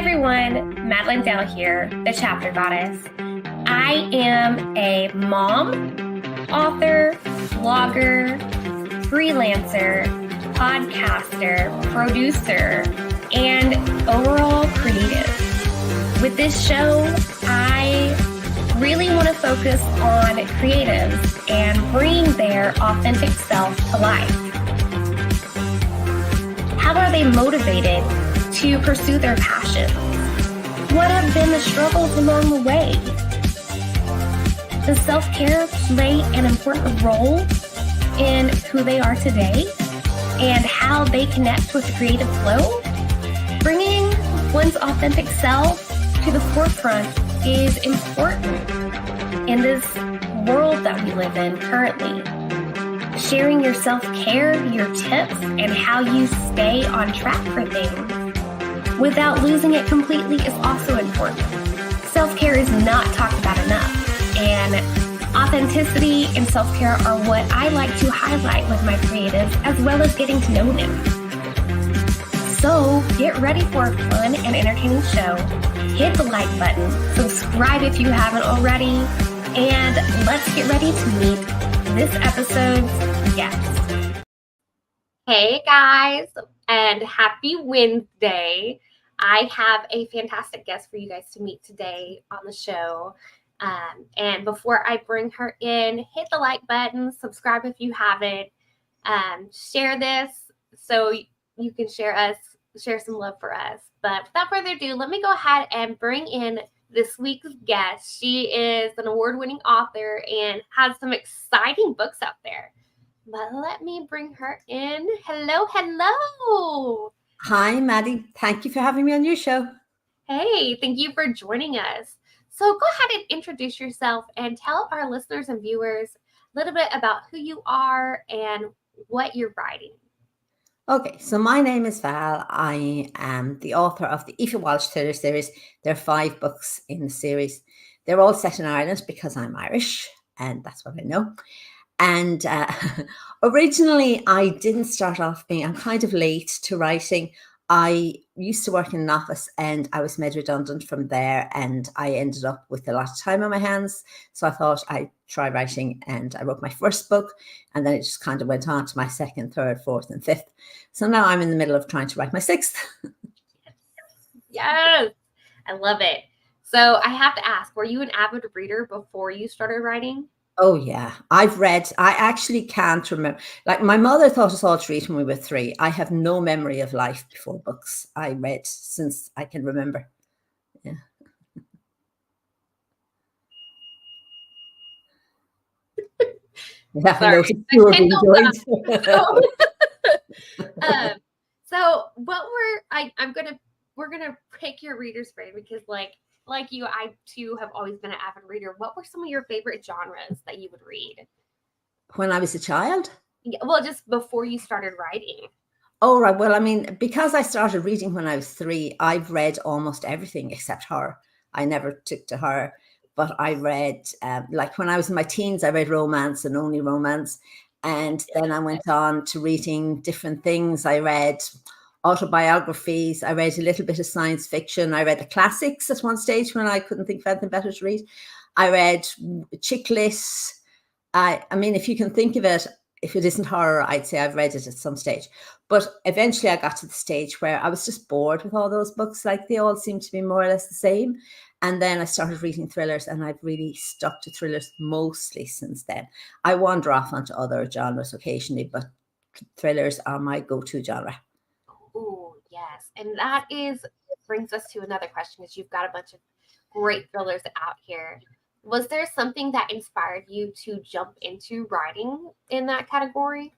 everyone, Madilynn here, the chapter goddess. I am a mom, author, blogger, freelancer, podcaster, producer, and overall creative. With this show, I really want to focus on creatives and bring their authentic self to life. How are they motivated to pursue their passions? What have been the struggles along the way? Does self-care play an important role in who they are today and how they connect with the creative flow? Bringing one's authentic self to the forefront is important in this world that we live in currently. Sharing your self-care, your tips, and how you stay on track for things without losing it completely is also important. Self-care is not talked about enough, and authenticity and self-care are what I like to highlight with my creatives, as well as getting to know them. So get ready for a fun and entertaining show. Hit the like button, subscribe if you haven't already, and let's get ready to meet this episode's guest. Hey guys, and happy Wednesday. I have a fantastic guest for you guys to meet today on the show. And before I bring her in, hit the like button, subscribe if you haven't, share this so you can share some love for us. But without further ado, let me go ahead and bring in this week's guest. She is an award-winning author and has some exciting books out there. But let me bring her in. Hello. Hi, Maddie. Thank you for having me on your show. Hey, thank you for joining us. So go ahead and introduce yourself and tell our listeners and viewers a little bit about who you are and what you're writing. Okay, so my name is Val. I am the author of the Aoife Walsh thriller series. There are 5 books in the series. They're all set in Ireland because I'm Irish, and that's what I know. And originally, I didn't start off I'm kind of late to writing. I used to work in an office and I was made redundant from there, and I ended up with a lot of time on my hands. So I thought I'd try writing, and I wrote my first book, and then it just kind of went on to my second, third, fourth, and fifth. So now I'm in the middle of trying to write my 6th. Yes, I love it. So I have to ask, were you an avid reader before you started writing? Oh, yeah. I actually can't remember. Like, my mother taught us all to read when we were 3. I have no memory of life before books. I read since I can remember. Yeah. Yeah, sorry. So what we're gonna pick your reader's brain because like you, I too have always been an avid reader. What were some of your favorite genres that you would read? When I was a child? Yeah, well, just before you started writing. Oh, right. Well, I mean, because I started reading when I was 3, I've read almost everything except horror. I never took to horror, but I read, like when I was in my teens, I read romance and only romance. And then I went on to reading different things. I read autobiographies. I read a little bit of science fiction. I read the classics at one stage when I couldn't think of anything better to read. I read chick lit. I mean, if you can think of it, if it isn't horror, I'd say I've read it at some stage. But eventually I got to the stage where I was just bored with all those books. Like, they all seemed to be more or less the same. And then I started reading thrillers, and I've really stuck to thrillers mostly since then. I wander off onto other genres occasionally, but thrillers are my go-to genre. Oh, yes. And that brings us to another question, because you've got a bunch of great thrillers out here. Was there something that inspired you to jump into writing in that category?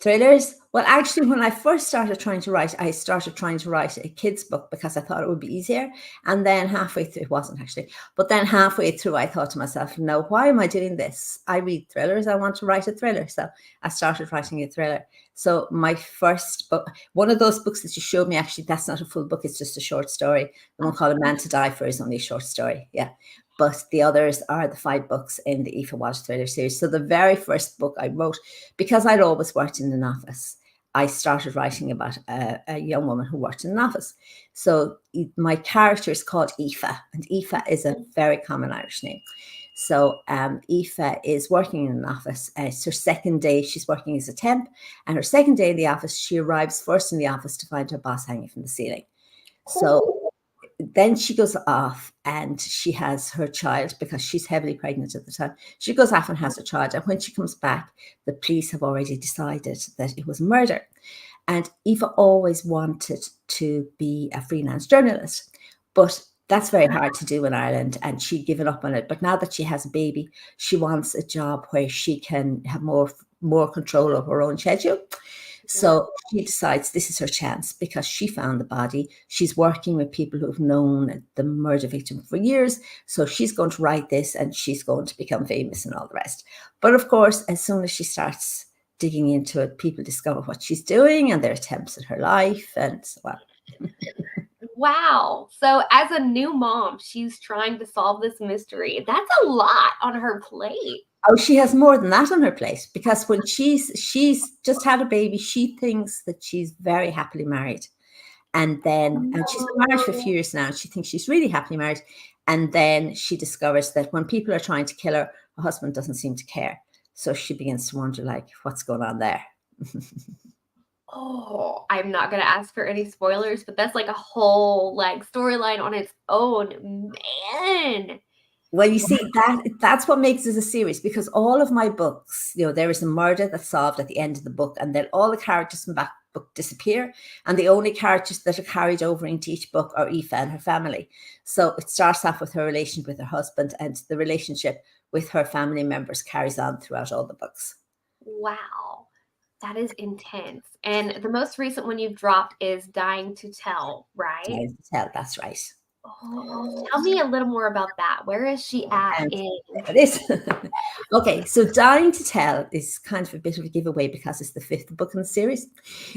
Thrillers? Well, actually, when I first started trying to write, I started trying to write a kid's book because I thought it would be easier. And then halfway through, it wasn't actually, but then halfway through, I thought to myself, no, why am I doing this? I read thrillers. I want to write a thriller. So I started writing a thriller. So my first book, one of those books that you showed me, actually, that's not a full book. It's just a short story. The one called A Man to Die For is only a short story. Yeah. But the others are the 5 books in the Aoife Walsh thriller series. So the very first book I wrote, because I'd always worked in an office, I started writing about a young woman who worked in an office. So my character is called Aoife, and Aoife is a very common Irish name. So Aoife is working in an office. It's her second day. She's working as a temp, and her second day in the office, she arrives first in the office to find her boss hanging from the ceiling. So then she goes off and she has her child, because she's heavily pregnant at the time. She goes off and has her child. And when she comes back, the police have already decided that it was murder. And Aoife always wanted to be a freelance journalist, but that's very hard to do in Ireland, and she'd given up on it. But now that she has a baby, she wants a job where she can have more control of her own schedule. So she decides this is her chance, because she found the body. She's working with people who've known the murder victim for years. So she's going to write this and she's going to become famous and all the rest. But of course, as soon as she starts digging into it, people discover what she's doing and their attempts at her life and so on. Wow. So as a new mom, she's trying to solve this mystery. That's a lot on her plate. Oh, she has more than that on her plate, because when she's just had a baby, she thinks that she's very happily married. And then, and she's been married for a few years now, and she thinks she's really happily married. And then she discovers that when people are trying to kill her, her husband doesn't seem to care. So she begins to wonder, like, what's going on there? Oh, I'm not going to ask for any spoilers, but that's like a whole like storyline on its own, man. Well, you see, that's what makes it a series, because all of my books, there is a murder that's solved at the end of the book, and then all the characters from that book disappear, and the only characters that are carried over into each book are Aoife and her family. So it starts off with her relationship with her husband, and the relationship with her family members carries on throughout all the books. Wow, that is intense. And the most recent one you've dropped is Dying to Tell, right? Dying to Tell, that's right. Oh, tell me a little more about that. Where is she at? It is. Okay, so Dying to Tell is kind of a bit of a giveaway, because it's the 5th book in the series.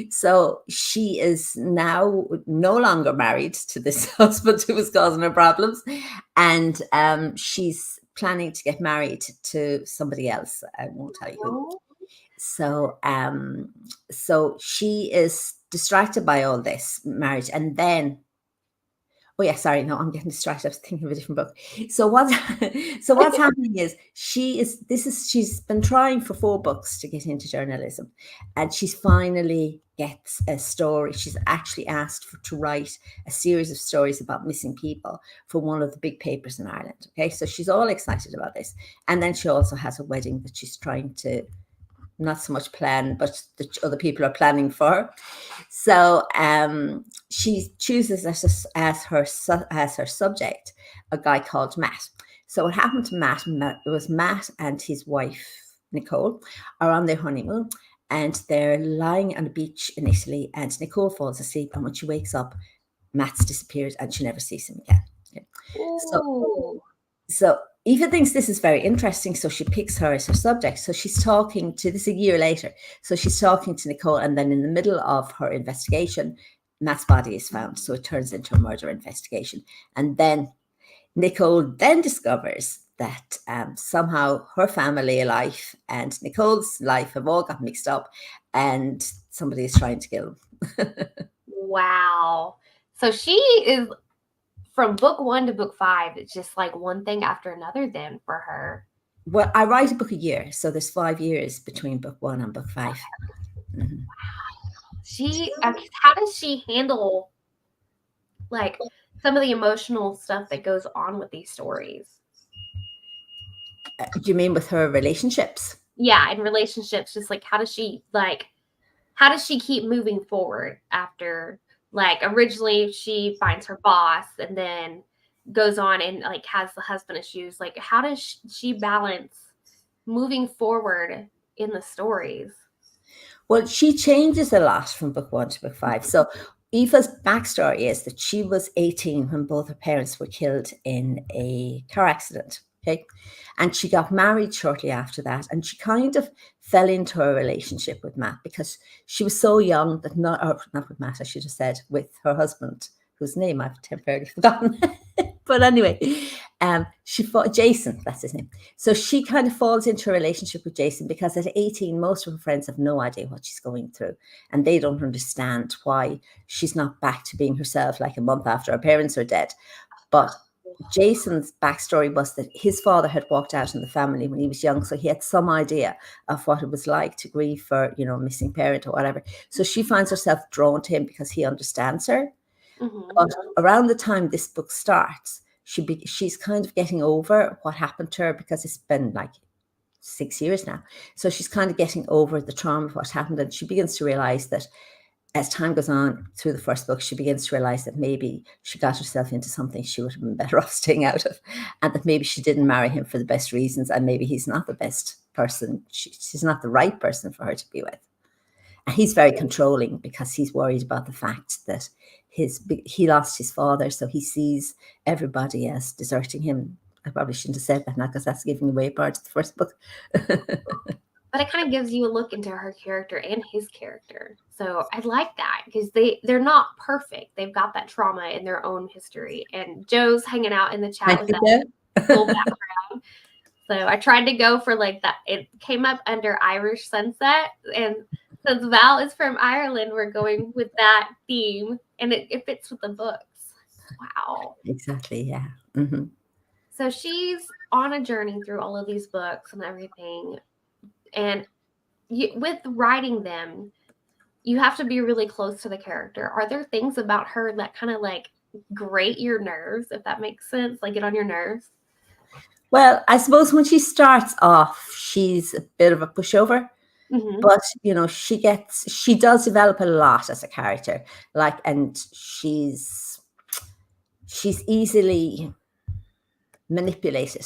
So she is now no longer married to this husband who was causing her problems, and she's planning to get married to somebody else. I won't tell you who. So she is distracted by all this marriage, and then. Oh yeah, sorry. No, I'm getting distracted. I was thinking of a different book. So what's happening is she's been trying for 4 books to get into journalism, and she's finally gets a story. She's actually asked to write a series of stories about missing people for one of the big papers in Ireland. Okay, so she's all excited about this, and then she also has a wedding that she's trying to not so much plan, but the other people are planning for her. So she chooses as her subject a guy called Matt. So what happened to Matt was Matt and his wife Nicole are on their honeymoon, and they're lying on a beach in Italy, and Nicole falls asleep, and when she wakes up, Matt's disappeared and she never sees him again. Okay. So Aoife thinks this is very interesting, so she picks her as her subject. So she's talking to, this a year later, so she's talking to Nicole, and then in the middle of her investigation, Matt's body is found. So it turns into a murder investigation. And then Nicole then discovers that somehow her family life and Nicole's life have all got mixed up, and somebody is trying to kill him. Wow. So she is... From book 1 to book 5, it's just like one thing after another then for her. Well, I write a book a year, so there's 5 years between book 1 and book 5. Mm-hmm. Wow. How does she handle like some of the emotional stuff that goes on with these stories? Do you mean with her relationships? Yeah, in relationships, just like how does she keep moving forward after? Like originally she finds her boss and then goes on and like has the husband issues. Like how does she balance moving forward in the stories? Well, she changes a lot from book 1 to book 5. So Aoife's backstory is that she was 18 when both her parents were killed in a car accident. Okay. And she got married shortly after that. And she kind of fell into a relationship with Matt because she was so young that not with Matt, I should have said, with her husband, whose name I've temporarily forgotten. But anyway, Jason, that's his name. So she kind of falls into a relationship with Jason because at 18, most of her friends have no idea what she's going through, and they don't understand why she's not back to being herself like a month after her parents are dead. But Jason's backstory was that his father had walked out in the family when he was young, so he had some idea of what it was like to grieve for, a missing parent or whatever. So she finds herself drawn to him because he understands her. But around the time this book starts, she's kind of getting over what happened to her because it's been like 6 years now. So she's kind of getting over the trauma of what happened, and she begins to realize that as time goes on through the first book, she begins to realize that maybe she got herself into something she would have been better off staying out of, and that maybe she didn't marry him for the best reasons, and maybe he's not the best person. She's not the right person for her to be with. And he's very controlling because he's worried about the fact that he lost his father, so he sees everybody as deserting him. I probably shouldn't have said that now because that's giving away part of the first book. But it kind of gives you a look into her character and his character. So I like that because they're not perfect. They've got that trauma in their own history. And Joe's hanging out in the chat with that full background. So I tried to go for like that. It came up under Irish Sunset. And since Val is from Ireland, we're going with that theme. And it fits with the books. Wow. Exactly, yeah. Mm-hmm. So she's on a journey through all of these books and everything. And with writing them, you have to be really close to the character. Are there things about her that kind of like grate your nerves, if that makes sense? Like get on your nerves? Well, I suppose when she starts off, she's a bit of a pushover. Mm-hmm. But, she does develop a lot as a character. And she's easily manipulated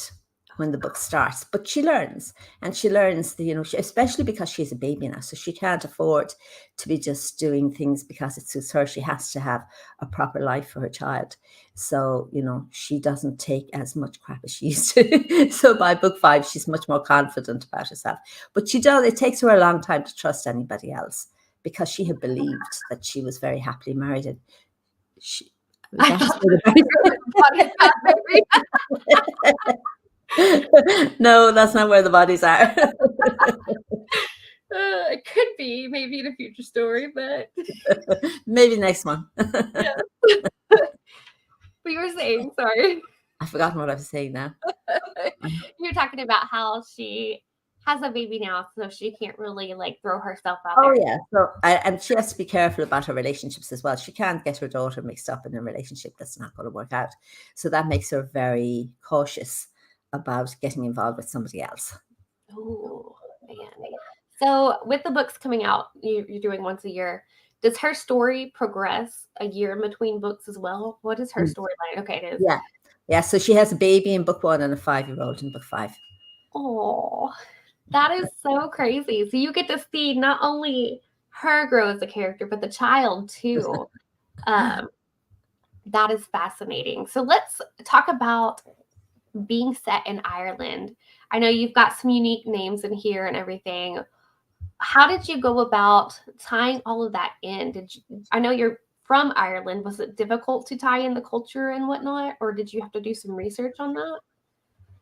when the book starts, but she learns, especially because she's a baby now, so she can't afford to be just doing things because it suits her. She has to have a proper life for her child. So, she doesn't take as much crap as she used to. So by book 5, she's much more confident about herself, but it takes her a long time to trust anybody else because she had believed that she was very happily married. And no, that's not where the bodies are. It could be maybe in a future story, but maybe next one. Yeah. What you were saying, sorry. I've forgotten what I was saying now. You're talking about how she has a baby now, so she can't really like throw herself out there. Oh yeah, so and she has to be careful about her relationships as well. She can't get her daughter mixed up in a relationship that's not going to work out. So that makes her very cautious about getting involved with somebody else. Oh, man. So with the books coming out, you're doing once a year. Does her story progress a year in between books as well? What is her storyline? Okay, it is. Yeah. So she has a baby in book 1 and a 5-year-old in book 5. Oh, that is so crazy. So you get to see not only her grow as a character, but the child too. That is fascinating. So let's talk about being set in Ireland. I know you've got some unique names in here and everything. How did you go about tying all of that in? I know you're from Ireland. Was it difficult to tie in the culture and whatnot, or did you have to do some research on that?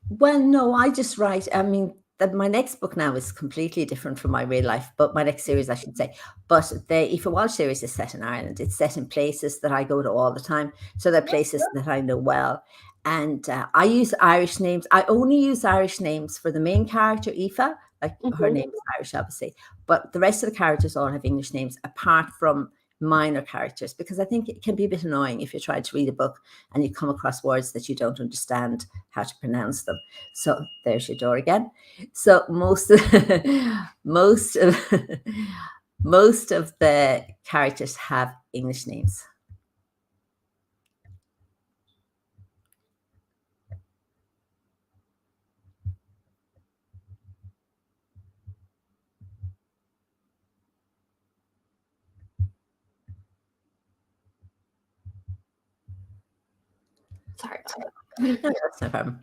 Well, no, I just write. I mean, my next book now is completely different from my real life, but my next series, I should say. But the Aoife Walsh series is set in Ireland. It's set in places that I go to all the time. So they're places that I know well. And I use Irish names. I only use Irish names for the main character, Aoife. Her name is Irish, obviously. But the rest of the characters all have English names, apart from minor characters, because I think it can be a bit annoying if you try to read a book and you come across words that you don't understand how to pronounce them. So there's your door again. So most of the characters have English names. Sorry. No, that's no problem.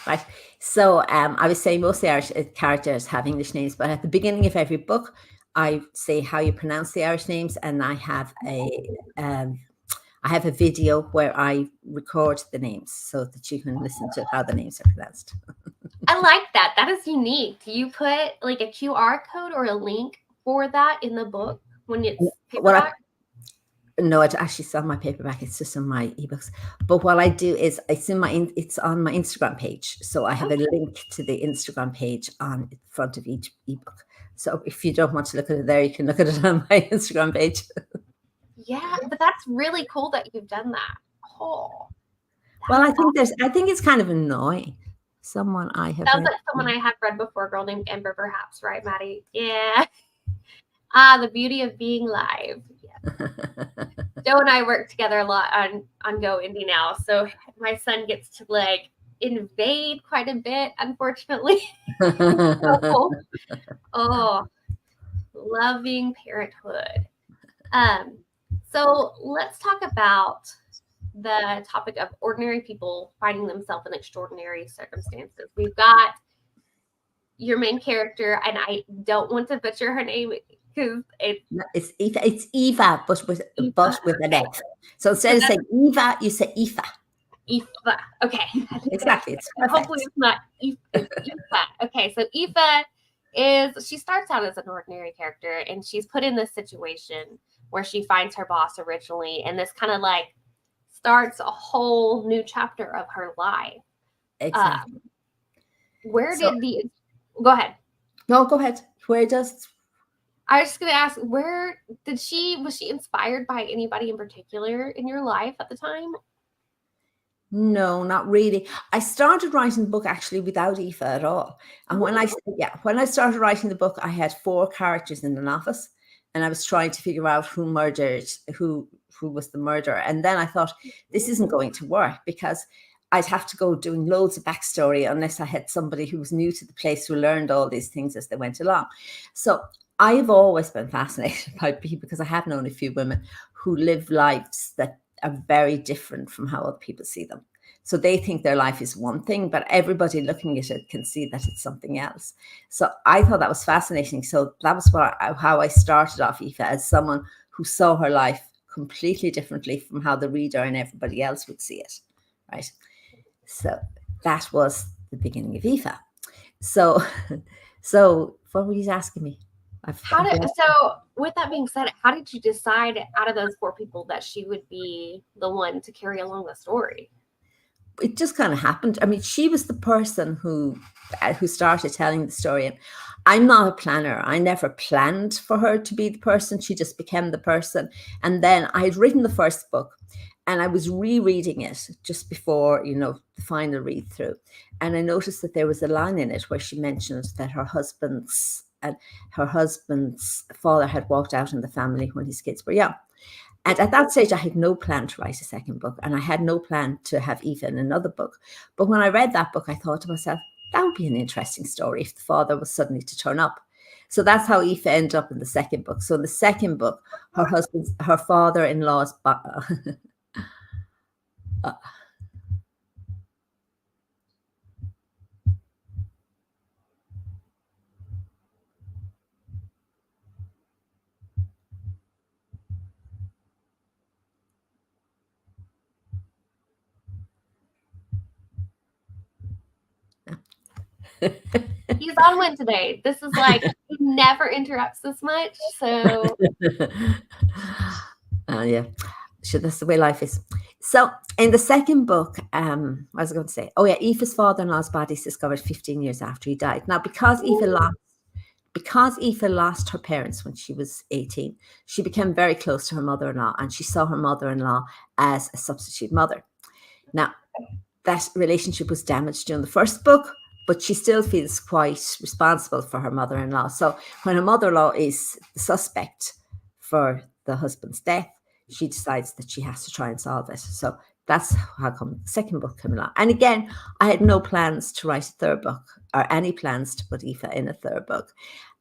Right. So I was saying most of the Irish characters have English names, but at the beginning of every book, I say how you pronounce the Irish names, and I have I have a video where I record the names so that you can listen to how the names are pronounced. I like that. That is unique. Do you put like a QR code or a link for that in the book when it's paperback? No, it actually it's on my paperback. It's just on my ebooks. But what I do is it's on my Instagram page. So I have a link to the Instagram page on the front of each ebook. So if you don't want to look at it there, you can look at it on my Instagram page. Yeah, but that's really cool that you've done that. Oh, well, I think it's kind of annoying. Someone I have sounds like someone I have read before, a girl named Amber, perhaps, right, Maddie? Yeah. The beauty of being live. Yeah. Joe and I work together a lot on Go Indie now, so my son gets to like invade quite a bit, unfortunately. Oh, loving parenthood. So let's talk about the topic of ordinary people finding themselves in extraordinary circumstances. We've got your main character, and I don't want to butcher her name because it's Eva. It's Eva, but with an F. So instead of saying Eva, you say Aoife. Aoife. Okay. Exactly. It's hopefully it's not Aoife. Okay, so Aoife she starts out as an ordinary character, and she's put in this situation where she finds her boss originally, and this kind of like starts a whole new chapter of her life. Exactly. Go ahead. No, go ahead. Where does... I was just going to ask, was she inspired by anybody in particular in your life at the time? No, not really. I started writing the book actually without Aoife at all. And when I started writing the book, I had 4 characters in an office, and I was trying to figure out who was the murderer. And then I thought, this isn't going to work because I'd have to go doing loads of backstory unless I had somebody who was new to the place who learned all these things as they went along. So I've always been fascinated by people because I have known a few women who live lives that are very different from how other people see them. So they think their life is one thing, but everybody looking at it can see that it's something else. So I thought that was fascinating. So that was how I started off Aoife, as someone who saw her life completely differently from how the reader and everybody else would see it, right? So that was the beginning of Aoife. So what were you asking me? So with that being said, how did you decide out of those 4 people that she would be the one to carry along the story? It just kind of happened. I mean, she was the person who started telling the story. And I'm not a planner. I never planned for her to be the person. She just became the person. And then I had written the first book, and I was rereading it just before, the final read through. And I noticed that there was a line in it where she mentioned that her husband's father had walked out in the family when his kids were young. And at that stage, I had no plan to write a second book, and I had no plan to have Aoife in another book. But when I read that book, I thought to myself, that would be an interesting story if the father was suddenly to turn up. So that's how Aoife ended up in the second book. So in the second book, her father-in-law's He's on one today. This is like, he never interrupts this much. So yeah, sure, that's the way life is. So in the second book, what was I going to say? Oh yeah, Aoife's father-in-law's body is discovered 15 years after he died. Now, because Aoife lost her parents when she was 18, she became very close to her mother-in-law, and she saw her mother-in-law as a substitute mother. Now, that relationship was damaged during the first book, but she still feels quite responsible for her mother-in-law. So when her mother-in-law is the suspect for the husband's death, she decides that she has to try and solve it. So that's how come the second book came along. And again, I had no plans to write a third book or any plans to put Aoife in a third book.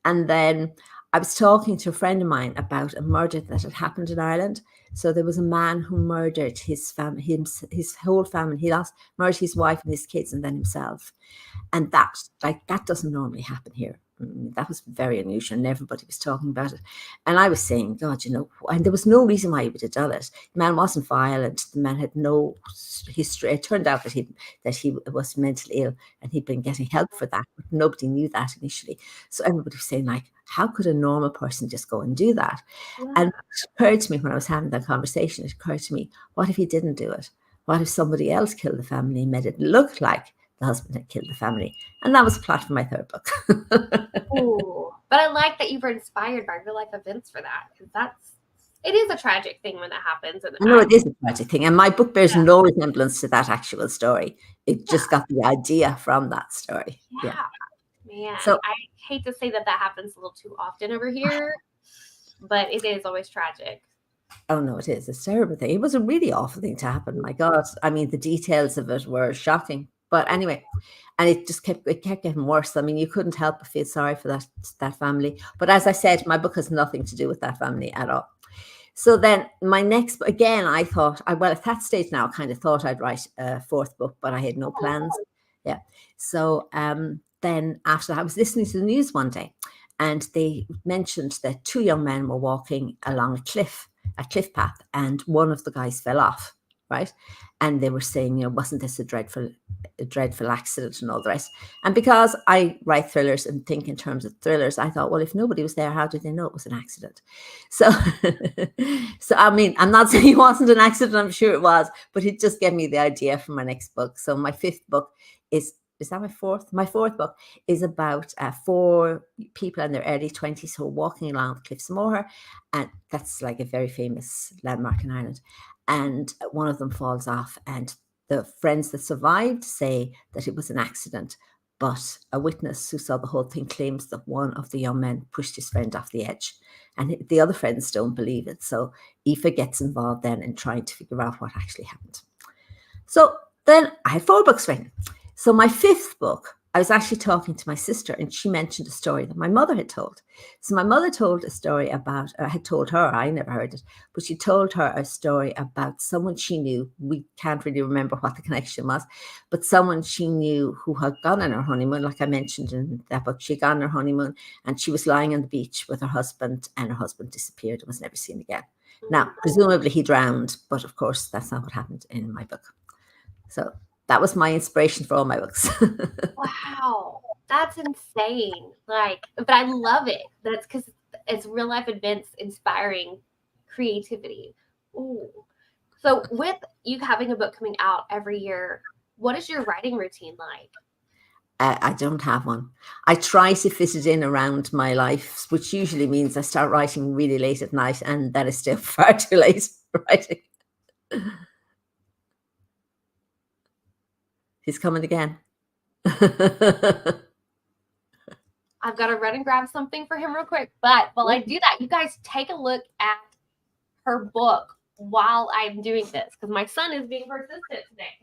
And then I was talking to a friend of mine about a murder that had happened in Ireland So there was a man who murdered his family, his whole family. He murdered his wife and his kids, and then himself. And that doesn't normally happen here. That was very unusual, and everybody was talking about it. And I was saying, God, and there was no reason why he would have done it. The man wasn't violent. The man had no history. It turned out that he was mentally ill, and he'd been getting help for that. But nobody knew that initially. So everybody was saying, like, how could a normal person just go and do that? Yeah. And it occurred to me when I was having that conversation, it occurred to me, what if he didn't do it? What if somebody else killed the family and made it look like the husband had killed the family? And that was the plot for my third book. Ooh, but I like that you were inspired by real life events for that, because it is a tragic thing when that happens. And no, it is a tragic thing. And my book bears no resemblance to that actual story. It just got the idea from that story. Yeah. Man, so I hate to say that happens a little too often over here, but it is always tragic. Oh, no, it is. It's a terrible thing. It was a really awful thing to happen. My God. I mean, the details of it were shocking. But anyway, and it kept getting worse. I mean, you couldn't help but feel sorry for that family. But as I said, my book has nothing to do with that family at all. So then my next, again, I thought, at that stage now, I kind of thought I'd write a fourth book, but I had no plans. Yeah. So then after that, I was listening to the news one day, and they mentioned that two young men were walking along a cliff path, and one of the guys fell off, right? And they were saying, wasn't this a dreadful accident and all the rest? And because I write thrillers and think in terms of thrillers, I thought, well, if nobody was there, how did they know it was an accident? So, I mean, I'm not saying it wasn't an accident, I'm sure it was, but it just gave me the idea for my next book. So my fifth book is that my fourth? My fourth book is about 4 people in their early 20s who are walking along the Cliffs of Moher, and that's like a very famous landmark in Ireland. And one of them falls off, and the friends that survived say that it was an accident, but a witness who saw the whole thing claims that one of the young men pushed his friend off the edge, and the other friends don't believe it. So Aoife gets involved then in trying to figure out what actually happened. So then I had 4 books written. So my fifth book, I was actually talking to my sister, and she mentioned a story that my mother had told. So my mother told a story about, had told her, I never heard it, but she told her a story about someone she knew. We can't really remember what the connection was, but someone she knew who had gone on her honeymoon, like I mentioned in that book. She had gone on her honeymoon, and she was lying on the beach with her husband, and her husband disappeared and was never seen again. Now, presumably he drowned, but of course, that's not what happened in my book. So that was my inspiration for all my books. Wow, that's insane. But I love it. That's because it's real life events inspiring creativity. Ooh. So with you having a book coming out every year, what is your writing routine like? I don't have one. I try to fit it in around my life, which usually means I start writing really late at night, and that is still far too late for writing. He's coming again. I've got to run and grab something for him real quick. But while I do that, you guys take a look at her book while I'm doing this, because my son is being persistent today.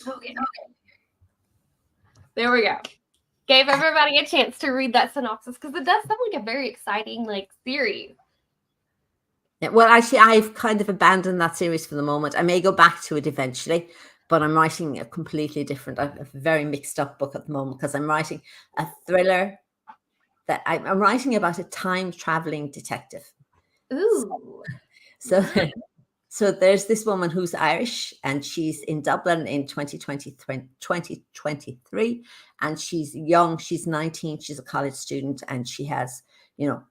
Okay. There we go. Gave everybody a chance to read that synopsis, because it does sound like a very exciting series. Yeah, well, actually, I've kind of abandoned that series for the moment. I may go back to it eventually, but I'm writing a completely different, a very mixed up book at the moment, because I'm writing a thriller that I'm writing about a time traveling detective. Ooh. So there's this woman who's Irish, and she's in Dublin in 2023, and she's young. She's 19. She's a college student, and she has,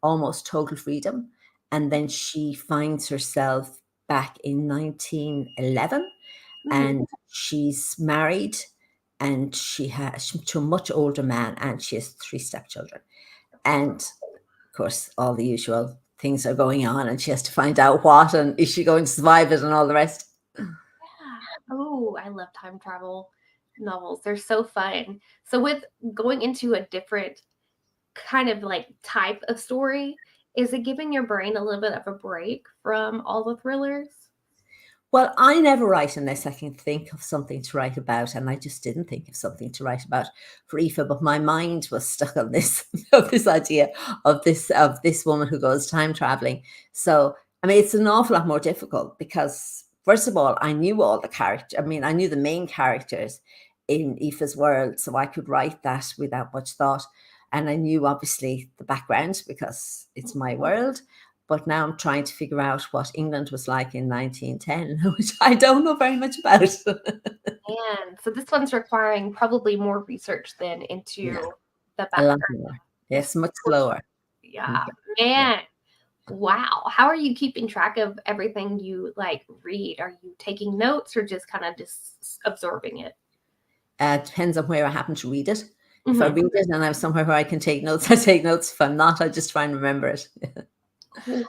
almost total freedom. And then she finds herself back in 1911, and she's married, and she has to a much older man, and she has 3 stepchildren. And of course, all the usual things are going on, and she has to find out what, and is she going to survive it, and all the rest. Yeah. Oh, I love time travel novels. They're so fun. So with going into a different kind of like type of story, is it giving your brain a little bit of a break from all the thrillers? Well, I never write unless I can think of something to write about, and I just didn't think of something to write about for Aoife, but my mind was stuck on this of this idea of this woman who goes time traveling. So, I mean, it's an awful lot more difficult because, first of all, I knew all the characters. I mean, I knew the main characters in Aoife's world, so I could write that without much thought. And I knew obviously the background because it's my world. But now I'm trying to figure out what England was like in 1910, which I don't know very much about. And so this one's requiring probably more research than into Yeah, the a lot background. more. Yes, much slower. Yeah, man. Wow. How are you keeping track of everything you like read? Are you taking notes or just kind of just absorbing it? Depends on where I happen to read it. If I Mhm. read it and I'm somewhere where I can take notes, I take notes. If I'm not, I just try and remember it.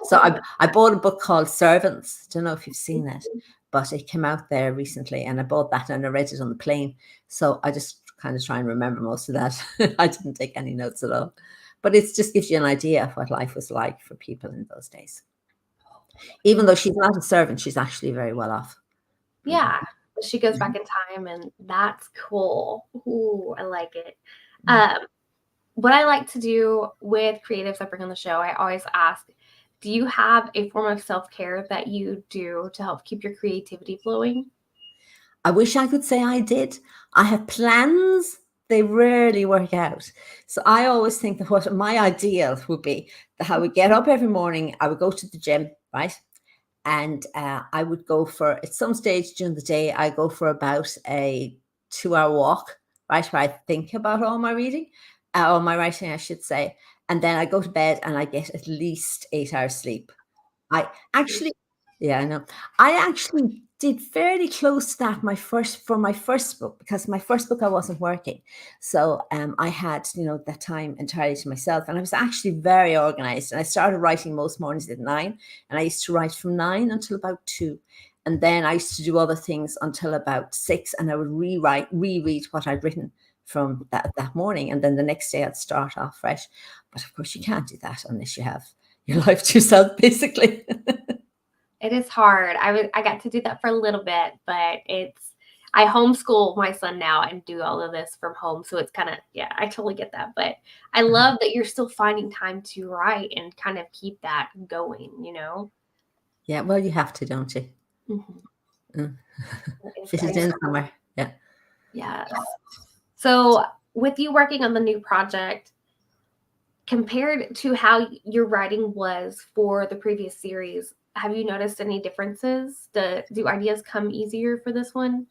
So I bought a book called Servants. Don't know if you've seen that, but it came out there recently, and I bought that and I read it on the plane. So I just kind of try and remember most of that. I didn't take any notes at all, but it just gives you an idea of what life was like for people in those days. Even though she's not a servant, she's actually very well off. Yeah, she goes back in time, and that's cool. Ooh, I like it. What I like to do with creatives I bring on the show, I always ask, do you have a form of self-care that you do to help keep your creativity flowing? I wish I could say I did. I have plans. They rarely work out. So I always think that what my ideal would be that I would get up every morning, I would go to the gym, right? And I would go for, at some stage during the day, I go for about a 2-hour walk, right? Where I think about all my reading, or my writing, I should say. And then I go to bed and I get at least 8 hours sleep. I actually, yeah, I know. I actually did fairly close to that for my first book, because my first book I wasn't working. So I had, that time entirely to myself, and I was actually very organized. And I started writing most mornings at 9, and I used to write from 9 until about 2. And then I used to do other things until about 6, and I would reread what I'd written from that morning. And then the next day I'd start off fresh. But of course you can't do that unless you have your life to yourself, basically. It is hard. I got to do that for a little bit, but I homeschool my son now and do all of this from home. So it's kind of, yeah, I totally get that. But I love that you're still finding time to write and kind of keep that going. Yeah, well, you have to, don't you? Fit it in somewhere. Yeah. Yes. So with you working on the new project, compared to how your writing was for the previous series, have you noticed any differences? Do ideas come easier for this one?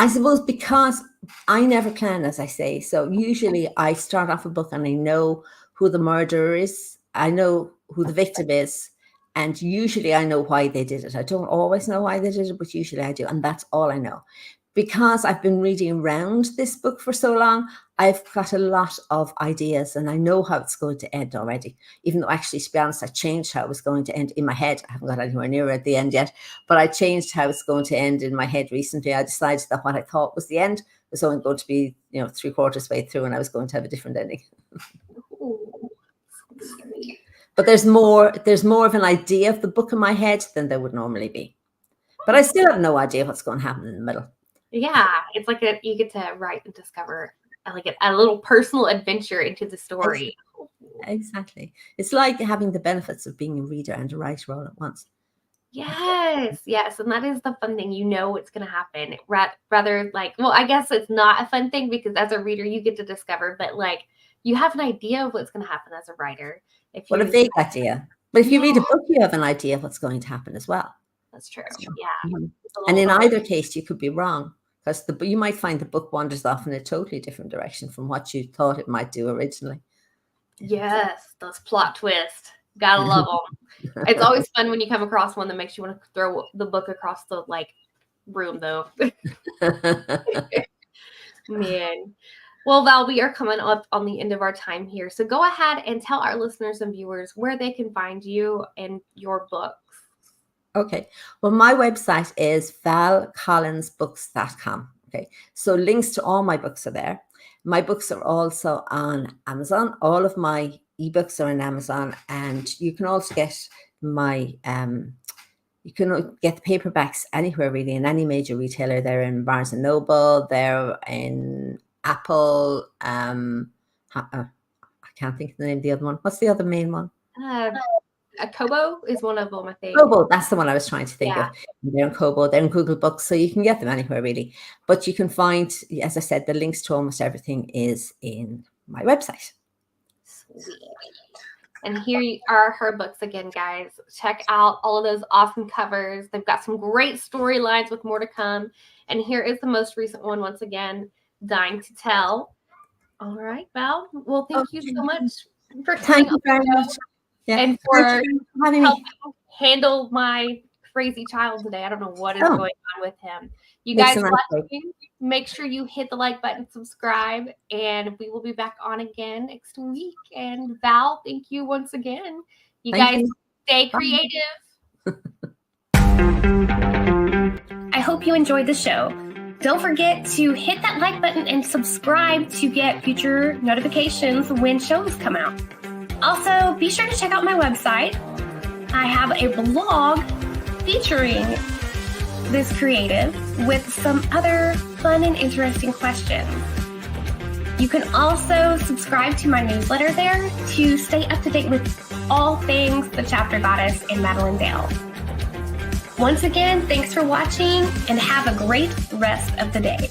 I suppose because I never plan, as I say. So usually I start off a book and I know who the murderer is. I know who the victim is. And usually I know why they did it. I don't always know why they did it, but usually I do. And that's all I know. Because I've been reading around this book for so long, I've got a lot of ideas and I know how it's going to end already. Even though, actually, to be honest, I changed how it was going to end in my head. I haven't got anywhere near at the end yet, but I changed how it's going to end in my head recently. I decided that what I thought was the end was only going to be, 3/4 way through, and I was going to have a different ending. Ooh. But there's more of an idea of the book in my head than there would normally be. But I still have no idea what's going to happen in the middle. Yeah, it's like you get to write and discover like a little personal adventure into the story. Exactly. It's like having the benefits of being a reader and a writer all at once. Yes, and that is the fun thing. You know what's going to happen. Rather well, I guess it's not a fun thing because as a reader you get to discover, but like you have an idea of what's going to happen as a writer. What a vague idea. But if you read a book, you have an idea of what's going to happen as well. That's true. Yeah. And in either case, you could be wrong, because you might find the book wanders off in a totally different direction from what you thought it might do originally. Yes, those plot twists. Gotta love them. It's always fun when you come across one that makes you want to throw the book across the room, though. Man. Well, Val, we are coming up on the end of our time here. So go ahead and tell our listeners and viewers where they can find you and your books. Okay. Well, my website is valcollinsbooks.com. Okay. So links to all my books are there. My books are also on Amazon. All of my ebooks are on Amazon, and you can also get my you can get the paperbacks anywhere really, in any major retailer. They're in Barnes and Noble, they're in Apple. I can't think of the name of the other one. What's the other main one? A Kobo is one of them, I think. Kobo, that's the one I was trying to think Yeah. of. They're in Kobo, they're in Google Books, so you can get them anywhere really. But you can find, as I said, the links to almost everything is in my website. Sweet. And here are her books again, guys. Check out all of those awesome covers. They've got some great storylines with more to come. And here is the most recent one, once again, Dying to Tell. All right, Val. Well, thank you so much for Thank coming you very much. Yeah. and for having me. helping handle my crazy child today. I don't know what is going on with him. You guys watching, make sure you hit the like button, subscribe, and we will be back on again next week. And Val, thank you once again. You guys stay creative. I hope you enjoyed the show. Don't forget to hit that like button and subscribe to get future notifications when shows come out. Also, be sure to check out my website. I have a blog featuring this creative with some other fun and interesting questions. You can also subscribe to my newsletter there to stay up to date with all things the Chapter Goddess and Madilynn Dale. Once again, thanks for watching and have a great rest of the day.